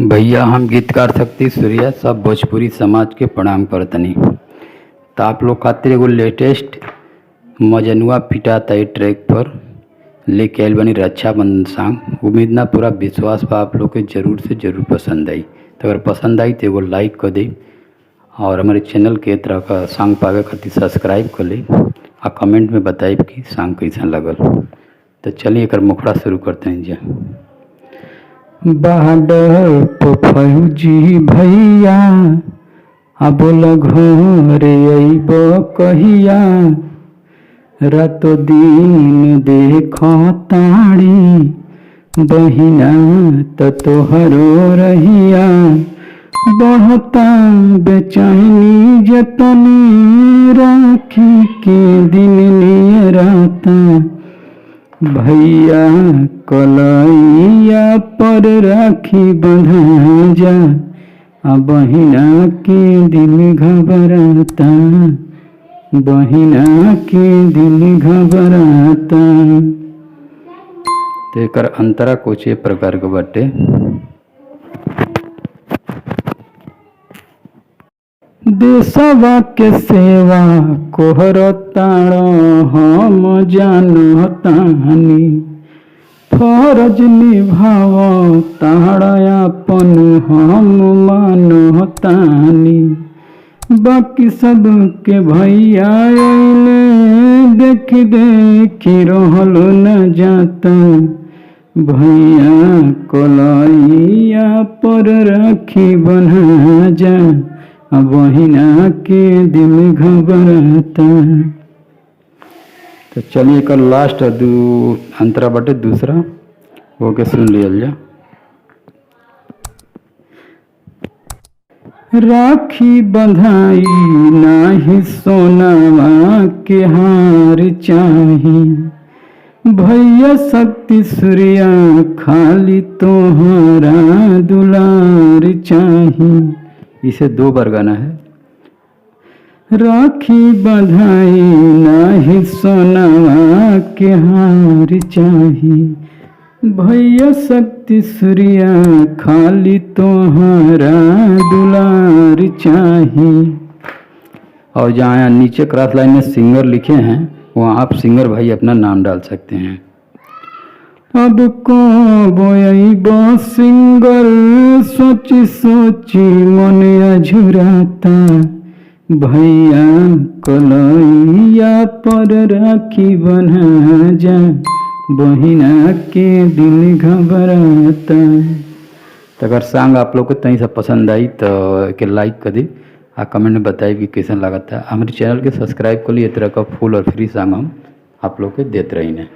भैया हम गीतकार शक्ति सूर्या सब भोजपुरी समाज के प्रणाम करतनी। तो आप लोग खातिर एगो लेटेस्ट मजनुआ पिटाता ई ट्रैक पर लेके आइल बनी रक्षाबंधन सॉन्ग। उम्मीद ना पूरा विश्वास बा आप लोग के ज़रूर से ज़रूर पसंद आई। तो अगर पसंद आई तो एगो लाइक कर दी और हमारे चैनल के तरह का सॉन्ग पावे खातिर सब्सक्राइब कर ली और कमेंट में बताइए कि सॉन्ग कैसा लगल। तो चलिए एक मुखड़ा शुरू करते हैं जी। बॉर्डर पे फौजी भैया अब घरे अइब कहिया, रातो दिन देखो ताड़ी बहिना त तोहरो रहिया। बढ़ता बेचैनी जतनी राखी के दिन नियराता, भैया कलैया पर राखी बंधा जा, आ बहिना के दिल घबराता, बहिना के दिल घबराता। तो एकर अंतरा कुछ ए प्रकार के बाटे। देशवा के सेवा कोहरताड़ो हम जानतानी, फर्ज निभाव ताड़ा अपन हम मानतानी। बाकी सब के भैया अइले देख देखी रहल न जाता, भैया कलैया पर राखी बन्हा जा, बहिना के दिल घबराता। तो चलिए कल लास्ट अंतरा बटे दूसरा वो के सुन लिया जा। राखी बंधाई नाही सोनावा के हार चाही, भैया शक्ति सूर्या खाली तोहरा दुलार चाही। इसे 2 बार गाना है। राखी बंधाई नाही सोनावा के हार चाही, भैया शक्ति सूर्या खाली तोहरा दुलार चाही। और जहाँ नीचे क्रॉस लाइन में सिंगर लिखे हैं वहाँ आप सिंगर भाई अपना नाम डाल सकते हैं। अब को बोइब सिंगर सोची सोची मन अझुराता, भैया कलैया पर राखी बन्हा जा, बहिना के दिल घबराता। तो अगर सॉन्ग आप लोग को तहीं से पसंद आई तो एक लाइक कर दी और कमेंट में बताइए कि कैसा लगा था। हमारे चैनल के सब्सक्राइब कर लिए, इस तरह का फुल और फ्री सॉन्ग हम आप लोग के देते रहेंगे।